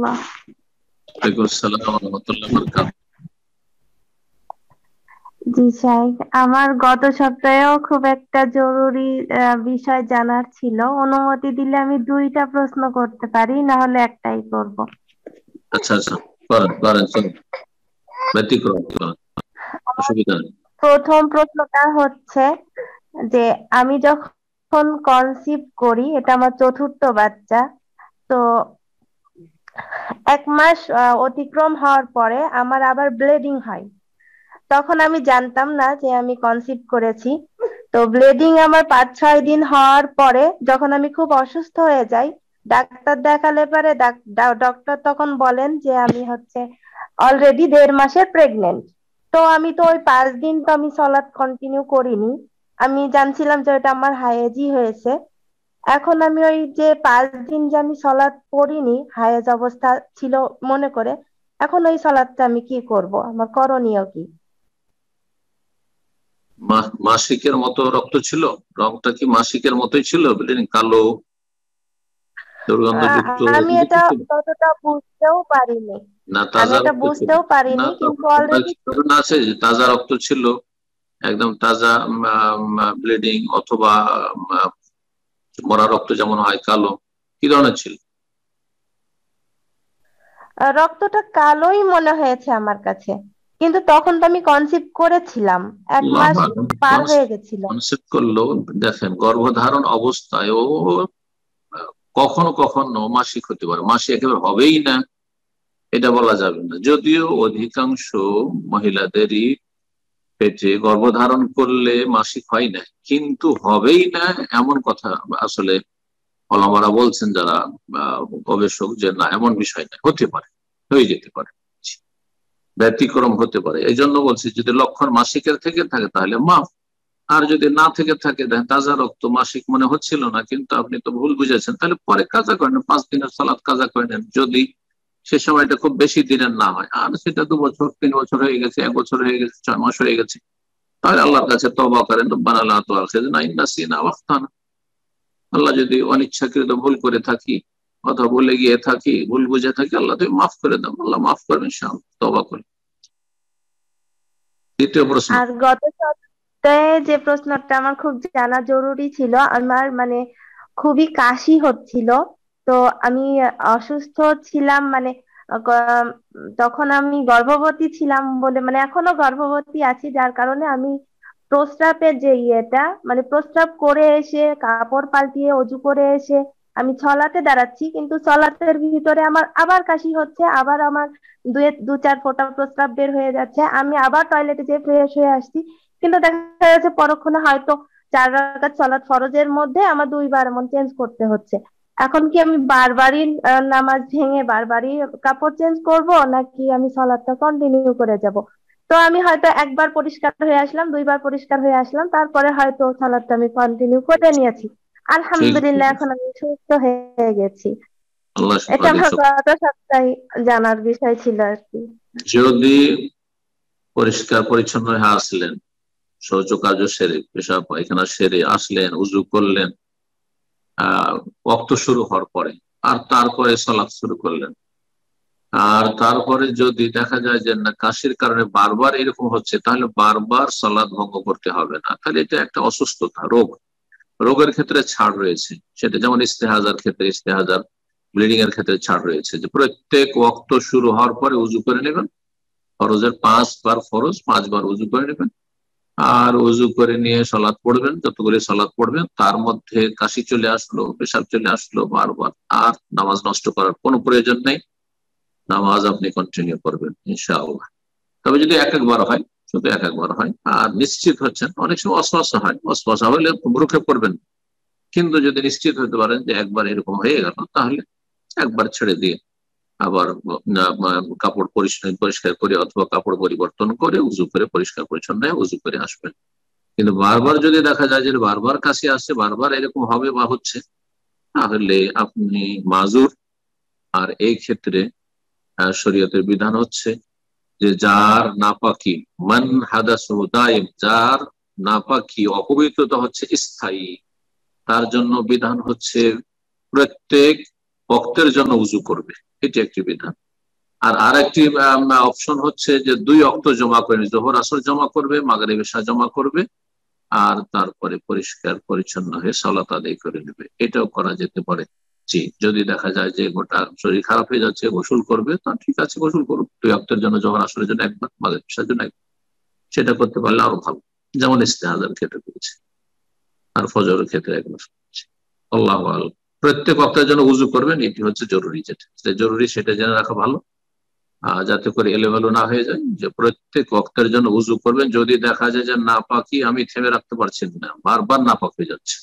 রাহমাতুল্লাহ। ওয়ালাইকুম আসসালাম ওয়া রাহমাতুল্লাহি ওয়া বারাকাতুহু। জি শাইখ, আমার গত সপ্তাহেও খুব একটা জরুরি বিষয় জানার ছিল। অনুমতি দিলে আমি দুইটা প্রশ্ন করতে পারি, না হলে একটাই করব। আচ্ছা আচ্ছা, করেন করেন, চলুন, ব্যতিক্রম করেন, অসুবিধা নেই। প্রথম প্রশ্নটা হচ্ছে যে আমি যখন কনসিভ করি, এটা আমার চতুর্থ বাচ্চা। তো 1 মাস অতিক্রম হওয়ার পরে আমার আবার ব্লিডিং হয়। তখন আমি জানতাম না যে আমি কনসিভ করেছি। তো ব্লিডিং আমার 5-6 দিন হওয়ার পরে যখন আমি খুব অসুস্থ হয়ে যাই, ডাক্তার দেখালে পরে ডক্টর তখন বলেন যে আমি হচ্ছে অলরেডি 1.5 মাসের প্রেগনেন্ট। তো আমি তো ওই 5 দিন তো আমি সলাৎ কন্টিনিউ করিনি। আমি জানছিলাম যে ওটা আমার হায়েজই হয়েছে। এখন আমি ওই যে 5 দিন যে আমি সলাৎ পড়িনি, হায়েজ অবস্থা ছিল মনে করে, এখন ওই সলাৎটা আমি কি করব, আমার করণীয় কি? মাসিকের মতো রক্ত ছিল? রংটা কি মাসিকের মতোই ছিল? ব্লিডিং কালো, দুর্গন্ধযুক্ত আমি এটা ছিল? ততটা বুঝতেও পারিনি। না আমি তাজা এটা রক্ত ছিল? বুঝতেও না, পারিনি, কিন্তু তখন অলরেডি ধারণা আছে যে তাজা রক্ত ছিল, একদম তাজা ব্লিডিং, অথবা আহ, মরা রক্ত যেমন হয় কালো, কি ধরনের ছিল? রক্তটা কালোই মনে হয়েছে আমার কাছে। কিন্তু তখন তো আমি কনসিভ করেছিলাম, 1 মাস পার হয়ে গেছিল। কনসেপ্ট করলো। দেখেন, গর্ভধারণ অবস্থায় ও কখনো কখনো মাসিক হতে পারে, মাসিক একেবারে হবেই না এটা বলা যাবে না। যদিও অধিকাংশ মহিলাদেরই পেটে গর্ভধারণ করলে মাসিক হয় না, কিন্তু হবেই না এমন কথা আসলে ওলামারা বলছেন, যারা গবেষক, যে না, এমন বিষয় না, হতে পারে, হয়ে যেতে পারে, ব্যতিক্রম হতে পারে। এই জন্য বলছি, যদি লক্ষণ মাসিকের থেকে থাকে তাহলে মাফ। আর যদি না থেকে থাকে, দেখেন তাজা রক্ত, মাসিক মনে হচ্ছিল না, কিন্তু আপনি তো ভুল বুঝেছেন, তাহলে পরে কাজা করেন, 5 দিনের সালাত কাজা করে নেন। যদি সে সময়টা খুব বেশি দিনের না হয়, আর সেটা 2 বছর, 3 বছর হয়ে গেছে, 1 বছর হয়ে গেছে, 6 মাস হয়ে গেছে, তাহলে আল্লাহর কাছে তওবা করেন, রব্বানা লা তুআখিযনা ইন নাসিনা ওয়া আখতানা। আল্লাহ যদি অনিচ্ছাকৃত ভুল করে থাকি, কথা বলে গিয়ে থাকি, ভুল বুঝে থাকি, আল্লাহ তুমি মাফ করে দাও, আল্লাহ মাফ করবেন ইনশাআল্লাহ, তওবা করে। দ্বিতীয় প্রশ্ন। আর গত সপ্তাহে যে প্রশ্নটা আমার খুব জানা জরুরি ছিল, আমার মানে খুবই কাশি হচ্ছিল। তো আমি অসুস্থ ছিলাম, মানে তখন আমি গর্ভবতী ছিলাম বলে, মানে এখনো গর্ভবতী আছি, যার কারণে আমি প্রস্রাবের যে ইয়েটা, মানে প্রস্রাব করে এসে কাপড় পাল্টিয়ে অজু করে এসে আমি ছলাতে দাঁড়াচ্ছি, কিন্তু ছলাতের ভিতরে আমার আবার কাশি হচ্ছে, আবার আমার 2-4 ফোঁটা প্রস্রাব বের হয়ে যাচ্ছে, আমি আবার টয়লেটে যেয়ে ফ্রেশ হয়ে আসছি। কিন্তু দেখা যাচ্ছে পরক্ষণে হয়তো 4 রাকাত সালাত ফরজের মধ্যে আমার 2 বার এমন চেঞ্জ করতে হচ্ছে। এখন কি আমি বারবারই নামাজ ভেঙে বারবারই কাপড় চেঞ্জ করব, নাকি আমি সালাতটা কন্টিনিউ করে যাব? তো আমি হয়তো 1 বার পরিষ্কার হয়ে আসলাম, 2 বার পরিষ্কার হয়ে আসলাম, তারপরে হয়তো সালাদটা আমি কন্টিনিউ করে নিয়েছি। ঠিক আলহামদুলিল্লাহ, ঠিক এখন আছে, আমি সুস্থ হয়ে গেছি। আল্লাহ এটা সুপারিশ। আমার গত সপ্তাহে জানার বিষয় ছিল আর কি। যদি পরিষ্কার পরিচ্ছন্ন হয়ে আসলেন, শৌচ কার্য সেরে, পেশাব পায়খানা সেরে আসলেন, উজু করলেন ওয়াক্ত শুরু হওয়ার পরে, আর তারপরে সালাত শুরু করলেন, আর তারপরে যদি দেখা যায় যে না, কাশির কারণে বারবার এরকম হচ্ছে, তাহলে বারবার সালাত ভঙ্গ করতে হবে না। তাহলে এটা একটা অসুস্থতা, রোগ। রোগের ক্ষেত্রে ছাড় রয়েছে, সেটা যেমন ইস্তেহাজার ক্ষেত্রে, ইস্তেহাজার ব্লিডিং এর ক্ষেত্রে ছাড় রয়েছে, যে প্রত্যেক ওয়াক্ত শুরু হওয়ার পরে উজু করে নেবেন। ফরজের 5 বার ফরজ, 5 বার উজু করে নেবেন, আর উজু করে নিয়ে সালাত পড়বেন, যতগুলি সালাত পড়বেন, তার মধ্যে কাশি চলে আসলো, পেশাব চলে আসলো বারবার, আর নামাজ নষ্ট করার কোনো প্রয়োজন নেই, নামাজ আপনি কন্টিনিউ করবেন ইনশাআল্লাহ। তবে যদি এক একবার হয়, শুধু এক একবার হয়, আর নিশ্চিত হচ্ছেন, অনেক সময় অস্পষ্ট হয়, অস্পষ্ট হলে ভ্রুক্ষেপ করবেন, কিন্তু যদি নিশ্চিত হতে পারেন যে একবার এরকম হয়ে গেল, তাহলে একবার ছেড়ে দিয়ে আবার কাপড় পরিষ্কার পরিষ্কার করে, অথবা কাপড় পরিবর্তন করে উজু করে, পরিষ্কার পরিচ্ছন্ন হয়ে উজু করে আসবেন। কিন্তু বারবার যদি দেখা যায় যে বারবার কাশি আসছে, বারবার এরকম হবে বা হচ্ছে, তাহলে আপনি মাজুর। আর এই ক্ষেত্রে শরীয়তের বিধান হচ্ছে যে যার নাপাকি, মান হাদাসু দাইম, যার নাপাকি, অপবিত্রতা হচ্ছে স্থায়ী, তার জন্য বিধান হচ্ছে প্রত্যেক ওয়াক্তের জন্য উজু করবে, এটি একটি বিধান। আর আরেকটি অপশন হচ্ছে যে 2 ওয়াক্ত জমা করে, জোহর আসর জমা করবে, মাগরিব এশা জমা করবে, আর তারপরে পরিষ্কার পরিচ্ছন্ন হয়ে সালাত আদায় করে নেবে। এটাও করা যেতে পারে। জি, যদি দেখা যায় যে গোটা শরীর খারাপ হয়ে যাচ্ছে, গোসল করবে, তা ঠিক আছে, গোসল করুক। 2 ওয়াক্তের জন্য, জোহর আসরের জন্য একবার, মাগরিব এশার জন্য একবার, সেটা করতে পারলে আরো ভালো। যেমন ইস্তেহাজার ক্ষেত্রে করেছে, আর ফজরের ক্ষেত্রে একবার। আল্লাহু আ'লাম। প্রত্যেক ওয়াক্তের জন্য উজু করবেন, এটি হচ্ছে জরুরি। যেটা জরুরি সেটা জেনে রাখা ভালো, যাতে করে এলোমেলো না হয়ে যায়। যে প্রত্যেক ওয়াক্তের জন্য উজু করবেন। যদি দেখা যায় যে নাপাকি আমি থেমে রাখতে পারছি না, বারবার নাপাক হয়ে যাচ্ছে,